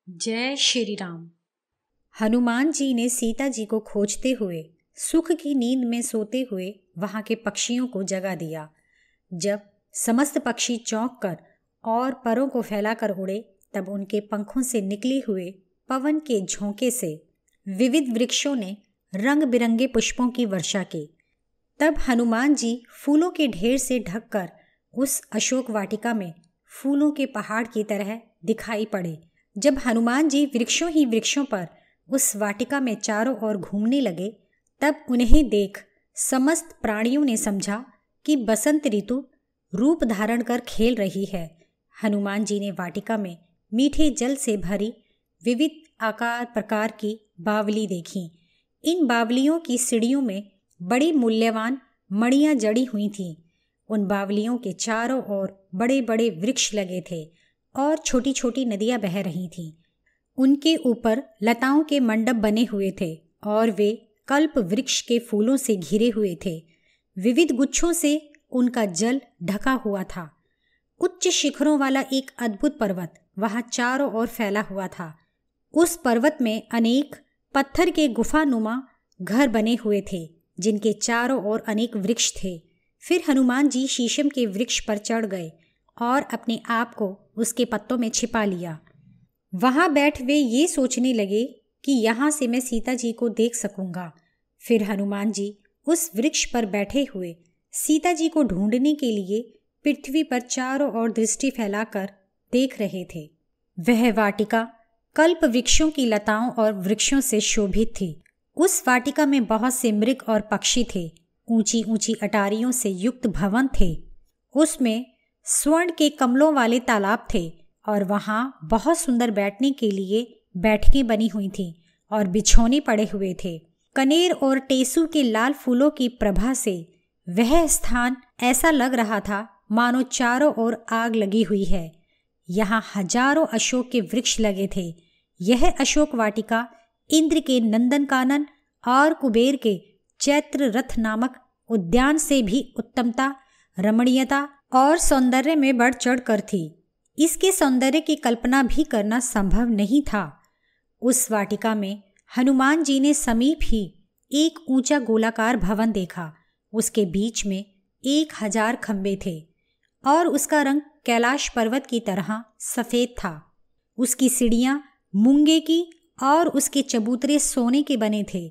जय श्री राम। हनुमान जी ने सीता जी को खोजते हुए सुख की नींद में सोते हुए वहां के पक्षियों को जगा दिया। जब समस्त पक्षी चौंक कर और परों को फैलाकर उड़े, तब उनके पंखों से निकले हुए पवन के झोंके से विविध वृक्षों ने रंग बिरंगे पुष्पों की वर्षा की। तब हनुमान जी फूलों के ढेर से ढककर उस अशोक वाटिका में फूलों के पहाड़ की तरह दिखाई पड़े। जब हनुमान जी वृक्षों ही वृक्षों पर उस वाटिका में चारों ओर घूमने लगे, तब उन्हें देख समस्त प्राणियों ने समझा कि बसंत ऋतु रूप धारण कर खेल रही है। हनुमान जी ने वाटिका में मीठे जल से भरी विविध आकार प्रकार की बावली देखी। इन बावलियों की सीढ़ियों में बड़ी मूल्यवान मणियाँ जड़ी हुई थीं। उन बावलियों के चारों ओर बड़े बड़े वृक्ष लगे थे और छोटी छोटी नदियाँ बह रही थीं। उनके ऊपर लताओं के मंडप बने हुए थे और वे कल्प वृक्ष के फूलों से घिरे हुए थे। विविध गुच्छों से उनका जल ढका हुआ था। उच्च शिखरों वाला एक अद्भुत पर्वत वहाँ चारों ओर फैला हुआ था। उस पर्वत में अनेक पत्थर के गुफानुमा घर बने हुए थे, जिनके चारों ओर अनेक वृक्ष थे। फिर हनुमान जी शीशम के वृक्ष पर चढ़ गए और अपने आप को उसके पत्तों में छिपा लिया। वहाँ बैठ वे ये सोचने लगे कि यहाँ से मैं सीता जी को देख सकूँगा। फिर हनुमान जी उस वृक्ष पर बैठे हुए सीता जी को ढूंढने के लिए पृथ्वी पर चारों ओर दृष्टि फैलाकर देख रहे थे। वह वाटिका कल्प वृक्षों की लताओं और वृक्षों से शोभित थी। उस वाटिका में बहुत से मृग और पक्षी थे। ऊंची ऊंची अटारियों से युक्त भवन थे। उसमें स्वर्ण के कमलों वाले तालाब थे और वहाँ बहुत सुंदर बैठने के लिए बैठकें बनी हुई थीं और बिछौने पड़े हुए थे। कनेर और टेसू के लाल फूलों की प्रभा से वह स्थान ऐसा लग रहा था मानो चारों ओर आग लगी हुई है। यहाँ हजारों अशोक के वृक्ष लगे थे। यह अशोक वाटिका इंद्र के नंदनकानन और कुबेर के चैत्र रथ नामक उद्यान से भी उत्तमता, रमणीयता और सौंदर्य में बढ़ चढ़ कर थी। इसके सौंदर्य की कल्पना भी करना संभव नहीं था। उस वाटिका में हनुमान जी ने समीप ही एक ऊंचा गोलाकार भवन देखा। उसके बीच में 1000 खंबे थे और उसका रंग कैलाश पर्वत की तरह सफ़ेद था। उसकी सीढ़ियाँ मूंगे की और उसके चबूतरे सोने के बने थे।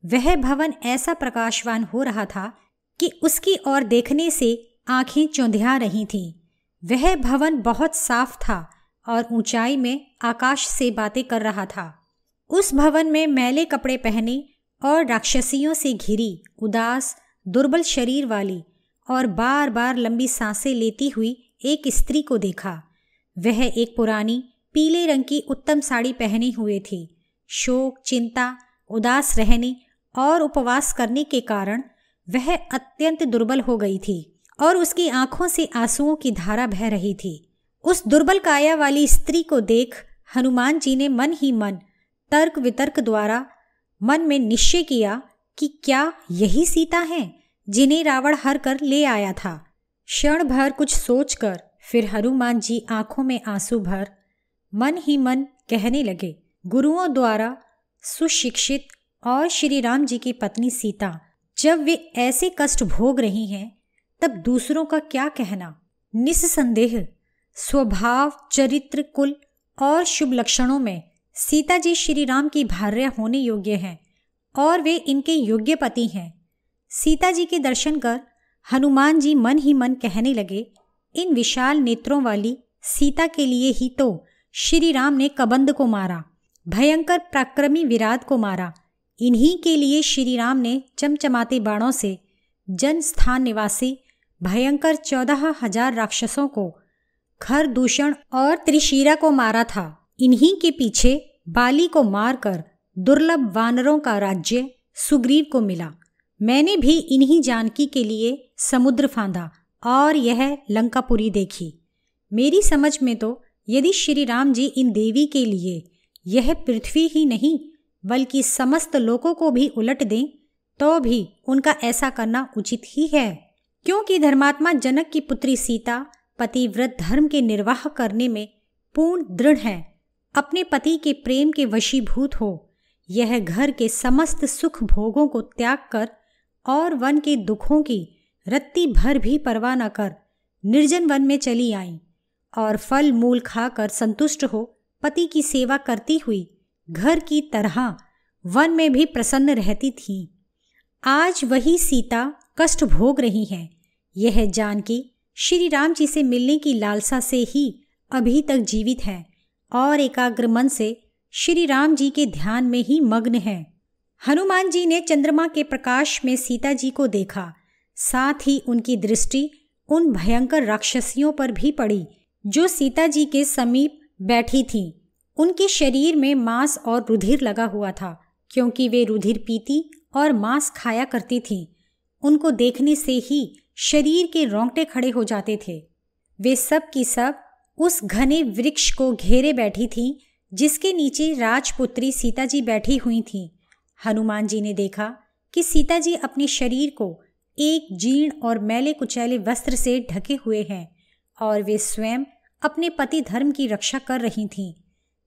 वह भवन ऐसा प्रकाशवान हो रहा था कि उसकी ओर देखने से आंखें चौंधिया रही थीं। वह भवन बहुत साफ था और ऊंचाई में आकाश से बातें कर रहा था। उस भवन में मैले कपड़े पहने और राक्षसियों से घिरी उदास दुर्बल शरीर वाली और बार बार लंबी सांसें लेती हुई एक स्त्री को देखा। वह एक पुरानी पीले रंग की उत्तम साड़ी पहने हुए थी। शोक, चिंता, उदास रहने और उपवास करने के कारण वह अत्यंत दुर्बल हो गई थी और उसकी आंखों से आंसुओं की धारा बह रही थी। उस दुर्बल काया वाली स्त्री को देख हनुमान जी ने मन ही मन तर्क वितर्क द्वारा मन में निश्चय किया कि क्या यही सीता हैं जिन्हें रावण हर कर ले आया था। क्षण भर कुछ सोचकर फिर हनुमान जी आंखों में आंसू भर मन ही मन कहने लगे, गुरुओं द्वारा सुशिक्षित और श्री राम जी की पत्नी सीता जब वे ऐसे कष्ट भोग रही हैं, तब दूसरों का क्या कहना। निस्संदेह स्वभाव, चरित्र, कुल और शुभ लक्षणों में सीता जी श्री राम की भार्या होने योग्य हैं और वे इनके योग्य पति हैं। सीता जी के दर्शन कर हनुमान जी मन ही मन कहने लगे, इन विशाल नेत्रों वाली सीता के लिए ही तो श्री राम ने कबंध को मारा, भयंकर पराक्रमी विराट को मारा। इन्हीं के लिए श्री राम ने चमचमाते बाणों से जन स्थान निवासी भयंकर 14,000 राक्षसों को, खरदूषण और त्रिशिरा को मारा था। इन्हीं के पीछे बाली को मारकर दुर्लभ वानरों का राज्य सुग्रीव को मिला। मैंने भी इन्हीं जानकी के लिए समुद्र फांदा और यह लंकापुरी देखी। मेरी समझ में तो यदि श्री राम जी इन देवी के लिए यह पृथ्वी ही नहीं बल्कि समस्त लोकों को भी उलट दें, तो भी उनका ऐसा करना उचित ही है, क्योंकि धर्मात्मा जनक की पुत्री सीता पतिव्रत धर्म के निर्वाह करने में पूर्ण दृढ़ है अपने पति के प्रेम के वशीभूत हो यह घर के समस्त सुख भोगों को त्याग कर और वन के दुखों की रत्ती भर भी परवाह न कर निर्जन वन में चली आईं और फल मूल खाकर संतुष्ट हो पति की सेवा करती हुई घर की तरह वन में भी प्रसन्न रहती थीं। आज वही सीता कष्ट भोग रही हैं। यह जानकी श्री राम जी से मिलने की लालसा से ही अभी तक जीवित है और एकाग्र मन से श्री राम जी के ध्यान में ही मग्न है। हनुमान जी ने चंद्रमा के प्रकाश में सीता जी को देखा, साथ ही उनकी दृष्टि उन भयंकर राक्षसियों पर भी पड़ी जो सीता जी के समीप बैठी थीं। उनके शरीर में मांस और रुधिर लगा हुआ था, क्योंकि वे रुधिर पीती और मांस खाया करती थीं। उनको देखने से ही शरीर के रोंगटे खड़े हो जाते थे। वे सब की सब उस घने वृक्ष को घेरे बैठी थीं जिसके नीचे राजपुत्री सीता जी बैठी हुई थीं। हनुमान जी ने देखा कि सीता जी अपने शरीर को एक जीर्ण और मैले कुचैले वस्त्र से ढके हुए हैं और वे स्वयं अपने पति धर्म की रक्षा कर रही थीं।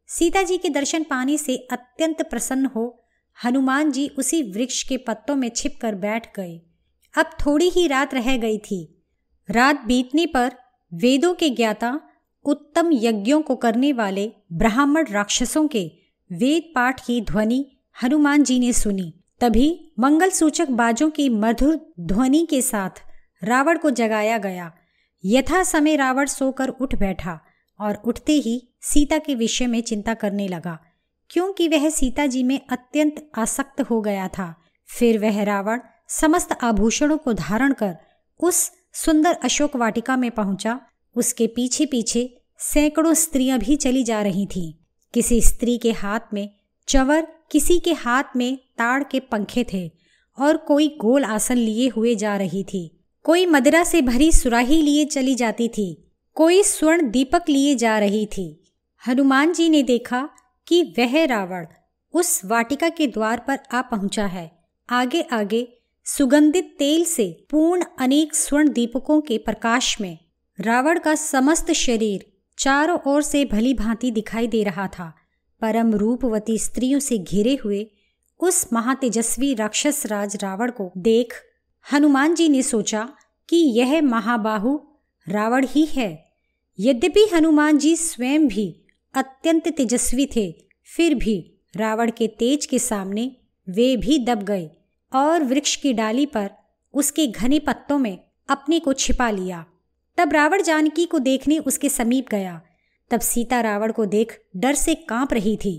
सीता जी के दर्शन पाने से अत्यंत प्रसन्न हो हनुमान जी उसी वृक्ष के पत्तों में छिपकर बैठ गए। अब थोड़ी ही रात रह गई थी। रात बीतने पर वेदों के ज्ञाता, उत्तम यज्ञों को करने वाले ब्राह्मण राक्षसों के वेद पाठ की ध्वनि हनुमान जी ने सुनी। तभी मंगल सूचक बाजों की मधुर ध्वनि के साथ रावण को जगाया गया। यथा समय रावण सोकर उठ बैठा और उठते ही सीता के विषय में चिंता करने लगा, क्योंकि वह सीता जी में अत्यंत आसक्त हो गया था। फिर वह रावण समस्त आभूषणों को धारण कर उस सुंदर अशोक वाटिका में पहुंचा। उसके पीछे पीछे सैकड़ों स्त्रियां भी चली जा रही थीं। किसी स्त्री के हाथ में चंवर, किसी के हाथ में ताड़ के पंखे थे और कोई गोल आसन लिए हुए जा रही थी। कोई मदिरा से भरी सुराही लिए चली जाती थी, कोई स्वर्ण दीपक लिए जा रही थी। हनुमान जी ने देखा कि वह रावण उस वाटिका के द्वार पर आ पहुंचा है। आगे आगे सुगंधित तेल से पूर्ण अनेक स्वर्ण दीपकों के प्रकाश में रावण का समस्त शरीर चारों ओर से भली भांति दिखाई दे रहा था। परम रूपवती स्त्रियों से घिरे हुए उस महातेजस्वी राक्षस राज रावण को देख हनुमान जी ने सोचा कि यह महाबाहु रावण ही है। यद्यपि हनुमान जी स्वयं भी अत्यंत तेजस्वी थे, फिर भी रावण के तेज के सामने वे भी दब गए और वृक्ष की डाली पर उसके घने पत्तों में अपने को छिपा लिया। तब रावण जानकी को देखने उसके समीप गया। तब सीता रावण को देख डर से कांप रही थी।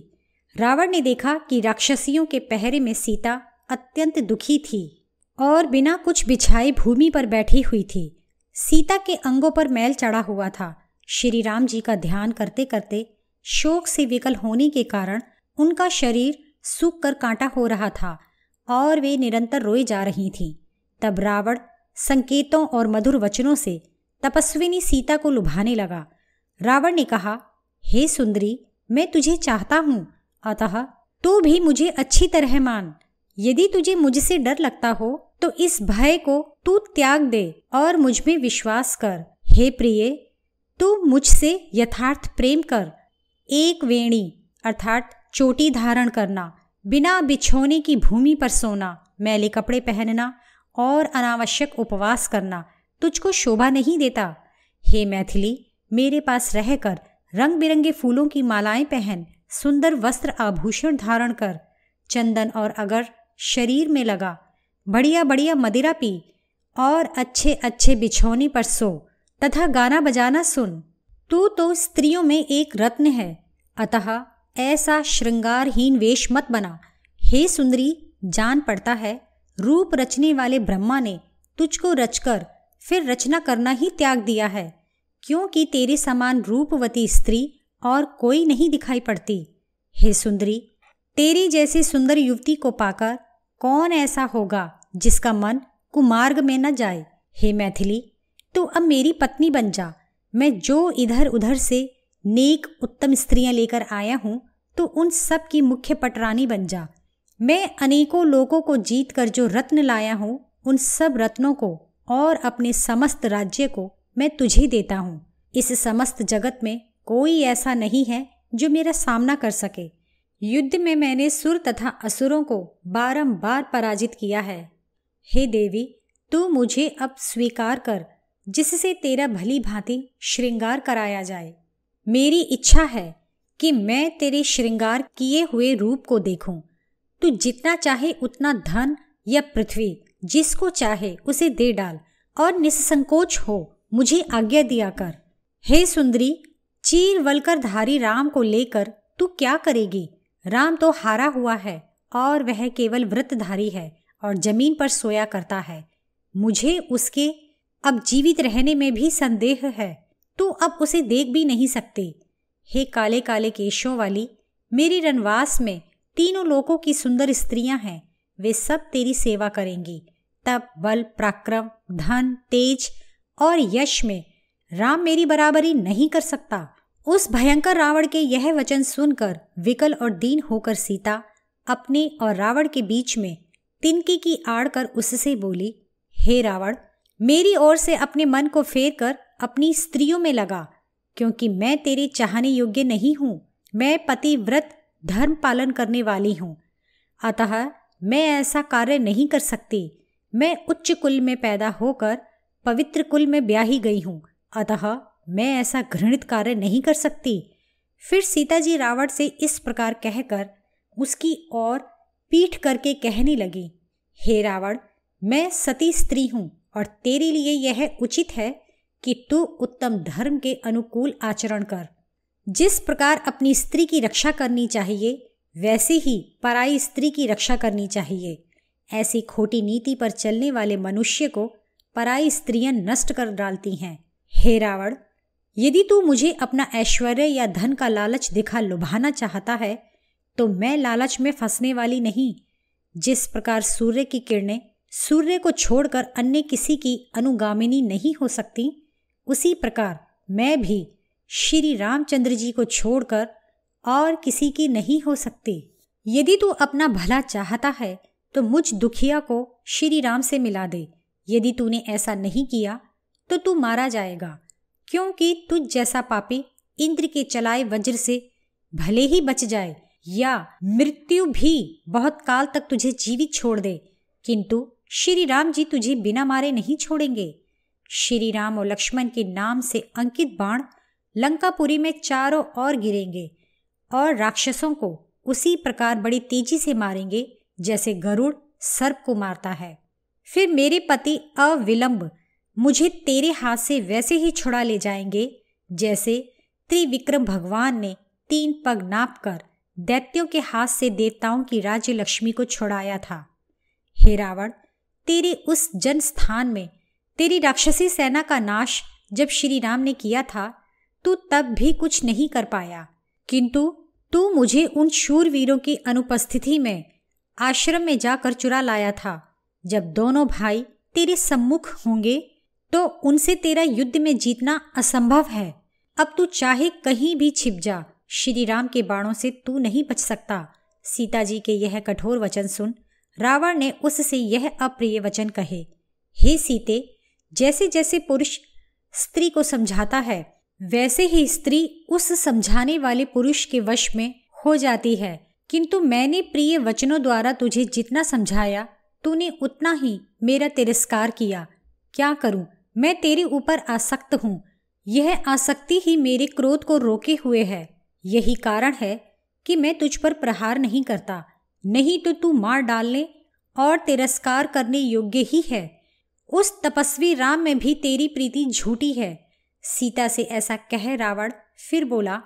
रावण ने देखा कि राक्षसियों के पहरे में सीता अत्यंत दुखी थी और बिना कुछ बिछाए भूमि पर बैठी हुई थी। सीता के अंगों पर मैल चढ़ा हुआ था। श्री राम जी का ध्यान करते करते शोक से विकल होने के कारण उनका शरीर सूख कर कांटा हो रहा था और वे निरंतर रोई जा रही थीं। तब रावण संकेतों और मधुर वचनों से तपस्विनी सीता को लुभाने लगा। रावण ने कहा, हे सुंदरी, मैं तुझे चाहता हूँ, अतः तू भी मुझे अच्छी तरह मान। यदि तुझे मुझसे डर लगता हो तो इस भय को तू त्याग दे और मुझ में विश्वास कर। हे प्रिय, तू मुझसे यथार्थ प्रेम कर। एक वेणी अर्थात चोटी धारण करना, बिना बिछोने की भूमि पर सोना, मैले कपड़े पहनना और अनावश्यक उपवास करना तुझको शोभा नहीं देता। हे मैथिली, मेरे पास रहकर रंग बिरंगे फूलों की मालाएं पहन, सुंदर वस्त्र आभूषण धारण कर, चंदन और अगर शरीर में लगा, बढ़िया बढ़िया मदिरा पी और अच्छे अच्छे बिछौने पर सो तथा गाना बजाना सुन। तू तो स्त्रियों में एक रत्न है, अतः ऐसा श्रृंगारहीन वेश मत बना। हे सुंदरी, जान पड़ता है रूप रचने वाले ब्रह्मा ने तुझको रचकर फिर रचना करना ही त्याग दिया है, क्योंकि तेरे समान रूपवती स्त्री और कोई नहीं दिखाई पड़ती। हे सुंदरी, तेरी जैसी सुंदर युवती को पाकर कौन ऐसा होगा जिसका मन कुमार्ग में न जाए। हे मैथिली, तू अब मेरी पत्नी बन जा। मैं जो इधर उधर से नेक उत्तम स्त्रियां लेकर आया हूँ, तो उन सब की मुख्य पटरानी बन जा। मैं अनेकों लोगों को जीत कर जो रत्न लाया हूँ, उन सब रत्नों को और अपने समस्त राज्य को मैं तुझे देता हूँ। इस समस्त जगत में कोई ऐसा नहीं है जो मेरा सामना कर सके। युद्ध में मैंने सुर तथा असुरों को बारंबार पराजित किया है। हे देवी, तू मुझे अब स्वीकार कर, जिससे तेरा भली भांति श्रृंगार कराया जाए। मेरी इच्छा है कि मैं तेरे श्रृंगार किए हुए रूप को देखूं। तू जितना चाहे उतना धन या पृथ्वी, जिसको चाहे उसे दे डाल और निसंकोच हो मुझे आज्ञा दिया कर। हे सुंदरी, चीर वल्करधारी राम को लेकर तू क्या करेगी? राम तो हारा हुआ है और वह केवल व्रतधारी है और जमीन पर सोया करता है। मुझे उसके अब जीवित रहने में भी संदेह है। तू अब उसे देख भी नहीं सकती। हे काले काले केशों वाली, मेरी रनवास में तीनों लोकों की सुंदर स्त्रियां हैं, वे सब तेरी सेवा करेंगी। तप, बल, पराक्रम, धन, तेज और यश में राम मेरी बराबरी नहीं कर सकता। उस भयंकर रावण के यह वचन सुनकर विकल और दीन होकर सीता अपने और रावण के बीच में तिनके की आड़ कर उससे बोली, हे रावण, मेरी ओर से अपने मन को फेर कर अपनी स्त्रियों में लगा, क्योंकि मैं तेरे चाहने योग्य नहीं हूँ। मैं पतिव्रत धर्म पालन करने वाली हूँ, अतः मैं ऐसा कार्य नहीं कर सकती। मैं उच्च कुल में पैदा होकर पवित्र कुल में ब्याही गई हूँ, अतः मैं ऐसा घृणित कार्य नहीं कर सकती। फिर सीता जी रावण से इस प्रकार कहकर उसकी ओर पीठ करके कहने लगी, हे रावण, मैं सती स्त्री हूँ और तेरे लिए यह उचित है कि तू उत्तम धर्म के अनुकूल आचरण कर। जिस प्रकार अपनी स्त्री की रक्षा करनी चाहिए, वैसे ही पराई स्त्री की रक्षा करनी चाहिए। ऐसी खोटी नीति पर चलने वाले मनुष्य को पराई स्त्रियां नष्ट कर डालती हैं। हे रावण, यदि तू मुझे अपना ऐश्वर्य या धन का लालच दिखा लुभाना चाहता है, तो मैं लालच में फंसने वाली नहीं। जिस प्रकार सूर्य की किरणें सूर्य को छोड़कर अन्य किसी की अनुगामिनी नहीं हो सकती, उसी प्रकार मैं भी श्री रामचंद्र जी को छोड़कर और किसी की नहीं हो सकती। यदि तू अपना भला चाहता है तो मुझ दुखिया को श्री राम से मिला दे। यदि तूने ऐसा नहीं किया तो तू मारा जाएगा, क्योंकि तुझ जैसा पापी इंद्र के चलाए वज्र से भले ही बच जाए या मृत्यु भी बहुत काल तक तुझे जीवित छोड़ दे, किंतु श्री राम जी तुझे बिना मारे नहीं छोड़ेंगे। श्री राम और लक्ष्मण के नाम से अंकित बाण लंकापुरी में चारों ओर गिरेंगे और राक्षसों को उसी प्रकार बड़ी तेजी से मारेंगे जैसे गरुड़ सर्प को मारता है। फिर मेरे पति अविलंब मुझे तेरे हाथ से वैसे ही छुड़ा ले जाएंगे जैसे त्रिविक्रम भगवान ने 3 पग नापकर दैत्यों के हाथ से देवताओं की राज्य लक्ष्मी को छुड़ाया था। हे रावण, तेरे उस जन स्थान में तेरी राक्षसी सेना का नाश जब श्री राम ने किया था, तू तब भी कुछ नहीं कर पाया, किंतु तू मुझे उन शूरवीरों की अनुपस्थिति में आश्रम में जाकर चुरा लाया था। जब दोनों भाई तेरे सम्मुख होंगे तो उनसे तेरा युद्ध में जीतना असंभव है। अब तू चाहे कहीं भी छिप जा, श्री राम के बाणों से तू नहीं बच सकता। सीता जी के यह कठोर वचन सुन रावण ने उससे यह अप्रिय वचन कहे, हे सीते, जैसे जैसे पुरुष स्त्री को समझाता है, वैसे ही स्त्री उस समझाने वाले पुरुष के वश में हो जाती है। किंतु मैंने प्रिय वचनों द्वारा तुझे जितना समझाया, तूने उतना ही मेरा तिरस्कार किया। क्या करूं, मैं तेरे ऊपर आसक्त हूँ। यह आसक्ति ही मेरे क्रोध को रोके हुए है। यही कारण है कि मैं तुझ पर प्रहार नहीं करता, नहीं तो तू मार डालने और तिरस्कार करने योग्य ही है। उस तपस्वी राम में भी तेरी प्रीति झूठी है। सीता से ऐसा कह रावण फिर बोला,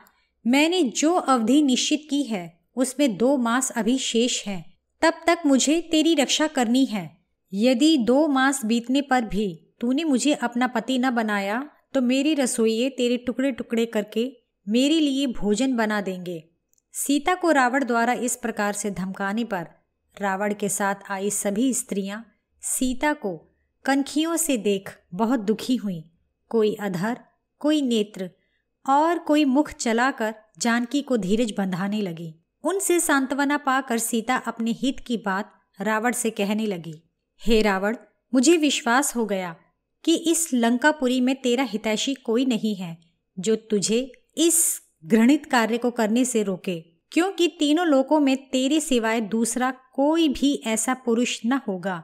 मैंने जो अवधि निश्चित की है उसमें 2 मास अभी शेष हैं। तब तक मुझे तेरी रक्षा करनी है। यदि 2 मास बीतने पर भी तूने मुझे अपना पति न बनाया तो मेरी रसोइये तेरे टुकड़े टुकड़े करके मेरे लिए भोजन बना देंगे। सीता को रावण द्वारा इस प्रकार से धमकाने पर रावण के साथ आई सभी स्त्रियां सीता को कनखियों से देख बहुत दुखी हुईं। कोई अधर, कोई नेत्र और कोई मुख चलाकर जानकी को धीरज बंधाने लगी। उनसे सांत्वना पाकर सीता अपने हित की बात रावण से कहने लगी, हे रावण, मुझे विश्वास हो गया कि इस लंकापुरी में तेरा हितैषी कोई नहीं है जो तुझे इस घृणित कार्य को करने से रोके, क्योंकि तीनों लोकों में तेरे सिवाय दूसरा कोई भी ऐसा पुरुष न होगा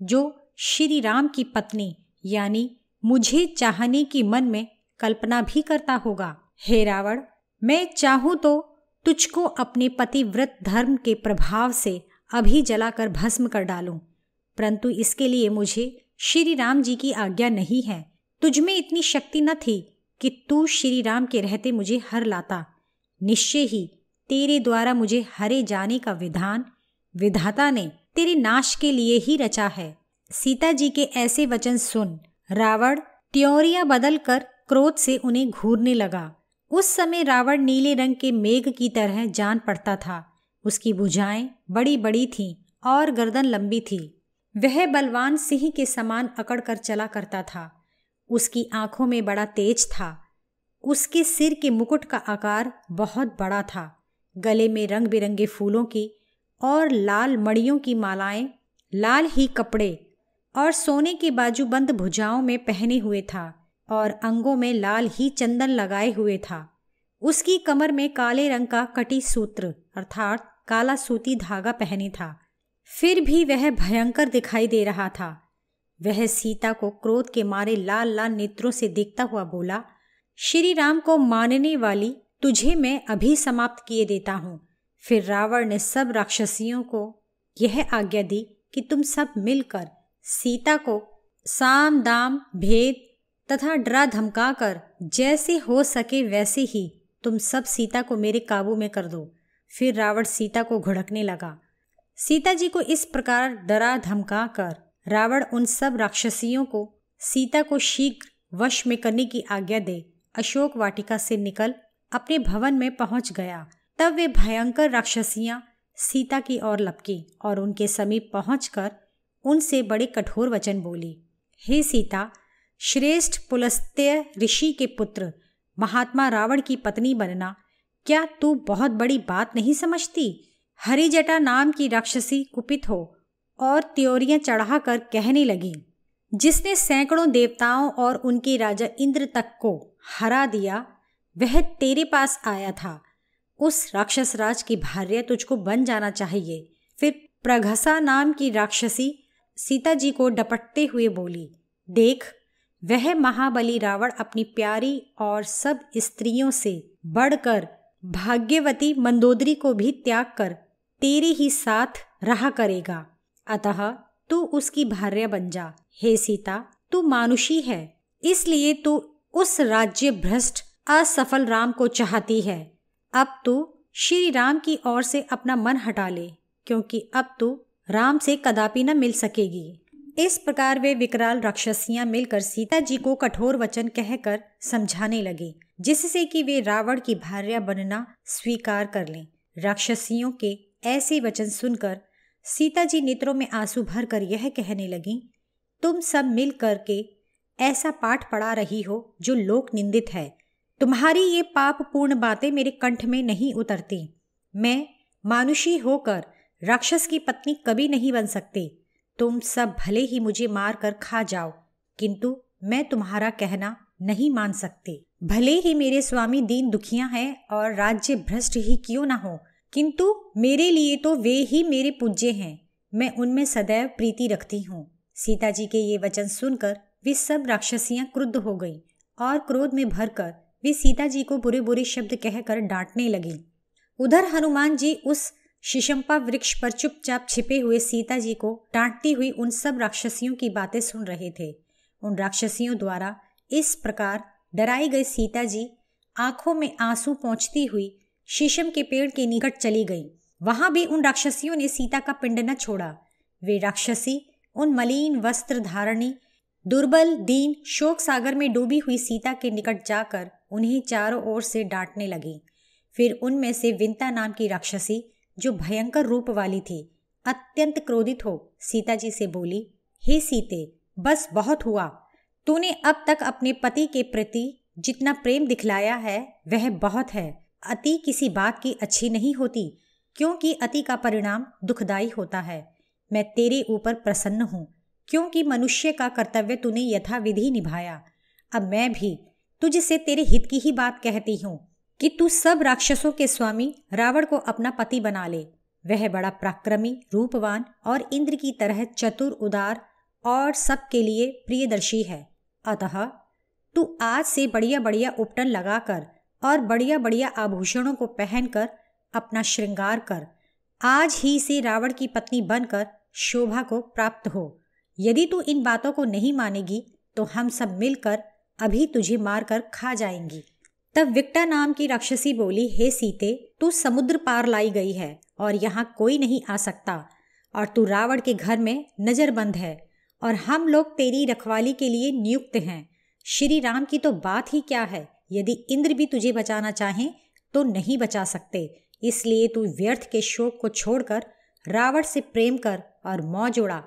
जो श्री राम की पत्नी यानी मुझे चाहने की मन में कल्पना भी करता होगा। हे रावण, मैं चाहूं तो तुझको अपने पतिव्रत धर्म के प्रभाव से अभी जलाकर भस्म कर डालूं, परंतु इसके लिए मुझे श्री राम जी की आज्ञा नहीं है। तुझ में इतनी शक्ति न थी कि तू श्री राम के रहते मुझे हर लाता। निश्चय ही तेरे द्वारा मुझे हरे जाने का विधान विधाता ने तेरे नाश के लिए ही रचा है। सीता जी के ऐसे वचन सुन रावण त्योरियां बदलकर क्रोध से उन्हें घूरने लगा। उस समय रावण नीले रंग के मेघ की तरह जान पड़ता था। उसकी भुजाएं बड़ी बड़ी थीं और गर्दन लंबी थी। वह बलवान सिंह के समान अकड़ कर चला करता था। उसकी आंखों में बड़ा तेज था। उसके सिर के मुकुट का आकार बहुत बड़ा था। गले में रंग बिरंगे फूलों की और लाल मणियों की मालाएं, लाल ही कपड़े और सोने के बाजूबंद भुजाओं में पहने हुए था और अंगों में लाल ही चंदन लगाए हुए था। उसकी कमर में काले रंग का कटी सूत्र अर्थात काला सूती धागा पहने था। फिर भी वह भयंकर दिखाई दे रहा था। वह सीता को क्रोध के मारे लाल लाल नेत्रों से देखता हुआ बोला, श्री राम को मानने वाली तुझे मैं अभी समाप्त किए देता हूँ। फिर रावण ने सब राक्षसियों को यह आज्ञा दी कि तुम सब मिलकर सीता को साम दाम भेद तथा डरा धमका कर जैसे हो सके वैसे ही तुम सब सीता को मेरे काबू में कर दो। फिर रावण सीता को घुड़कने लगा। सीता जी को इस प्रकार डरा धमका कर रावण उन सब राक्षसियों को सीता को शीघ्र वश में करने की आज्ञा दे अशोक वाटिका से निकल अपने भवन में पहुंच गया। तब वे भयंकर राक्षसियां सीता की ओर लपकी और उनके समीप पहुंचकर उनसे बड़े कठोर वचन बोली। हे सीता, श्रेष्ठ पुलस्त्य ऋषि के पुत्र महात्मा रावण की पत्नी बनना क्या तू बहुत बड़ी बात नहीं समझती? हरिजटा नाम की राक्षसी कुपित हो और त्योरियां चढ़ाकर कहने लगी, जिसने सैकड़ों देवताओं और उनके राजा इंद्र तक को हरा दिया वह तेरे पास आया था। उस राक्षस राज की भार्या तुझको बन जाना चाहिए। फिर प्रघसा नाम की राक्षसी सीता जी को डपटते हुए बोली, देख, वह महाबली रावण अपनी प्यारी और सब स्त्रियों से बढ़कर भाग्यवती मंदोदरी को भी त्याग कर तेरे ही साथ रहा करेगा, अतः तू उसकी भार्या बन जा। हे सीता, तू मानुषी है, इसलिए तू उस राज्य भ्रष्ट असफल राम को चाहती है। अब तू श्री राम की ओर से अपना मन हटा ले, क्योंकि अब तू राम से कदापि न मिल सकेगी। इस प्रकार वे विकराल राक्षसियां मिलकर सीता जी को कठोर वचन कहकर समझाने लगी, जिससे कि वे रावण की भार्या बनना स्वीकार कर लें। राक्षसियों के ऐसे वचन सुनकर सीता जी नेत्रों में आंसू भरकर यह कहने लगी, तुम सब मिल करके ऐसा पाठ पढ़ा रही हो जो लोक निंदित है। तुम्हारी ये पापपूर्ण बातें मेरे कंठ में नहीं उतरती। मैं मानुषी होकर राक्षस की पत्नी कभी नहीं बन सकती। तुम सब भले ही मुझे मार कर खा जाओ, किंतु मैं तुम्हारा कहना नहीं मान सकती। भले ही मेरे स्वामी दीन दुखियां हैं और राज्य भ्रष्ट ही क्यों ना हो, किंतु मेरे लिए तो वे ही मेरे पूज्य हैं। मैं उनमें सदैव प्रीति रखती हूँ। सीता जी के ये वचन सुनकर वे सब राक्षसियां क्रुद्ध हो गईं और क्रोध में भरकर वे सीता जी को बुरे बुरे शब्द कहकर डांटने लगी। उधर हनुमान जी उस शिशंपा वृक्ष पर चुपचाप छिपे हुए सीता जी को डांटती हुई उन सब राक्षसियों की बातें सुन रहे थे। उन राक्षसियों द्वारा इस प्रकार डराई गई सीता जी आंखों में आंसू पोंछती हुई शीशम के पेड़ के निकट चली गई। वहां भी उन राक्षसियों ने सीता का पिंड न छोड़ा। वे राक्षसी उन मलिन वस्त्र धारणी दुर्बल दीन शोक सागर में डूबी हुई सीता के निकट जाकर उन्हें चारों ओर से डांटने लगी। फिर उनमें से विंता नाम की राक्षसी, जो भयंकर रूप वाली थी, अत्यंत क्रोधित हो सीता जी से बोली, हे सीते, बस बहुत हुआ। तूने अब तक अपने पति के प्रति जितना प्रेम दिखलाया है वह बहुत है। अति किसी बात की अच्छी नहीं होती, क्योंकि अति का परिणाम दुखदायी होता है। मैं तेरे ऊपर प्रसन्न हूँ, क्योंकि मनुष्य का कर्तव्य तूने यथाविधि निभाया। अब मैं भी तुझसे तेरे हित की ही बात कहती हूँ कि तू सब राक्षसों के स्वामी रावण को अपना पति बना ले। वह बड़ा पराक्रमी, रूपवान और इंद्र की तरह चतुर, उदार और सबके लिए प्रियदर्शी है। अतः तू आज से बढ़िया बढ़िया उपटन लगाकर और बढ़िया बढ़िया आभूषणों को पहनकर अपना श्रृंगार कर। आज ही से रावण की पत्नी बनकर शोभा को प्राप्त हो। यदि तू इन बातों को नहीं मानेगी तो हम सब मिलकर अभी तुझे मारकर खा जाएंगी। तब विकटा नाम की राक्षसी बोली, हे सीते, तू समुद्र पार लाई गई है और यहाँ कोई नहीं आ सकता, और तू रावण के घर में नजरबंद है और हम लोग तेरी रखवाली के लिए नियुक्त हैं। श्री राम की तो बात ही क्या है, यदि इंद्र भी तुझे बचाना चाहें तो नहीं बचा सकते। इसलिए तू व्यर्थ के शोक को छोड़कर रावण से प्रेम कर और मौज उड़ा।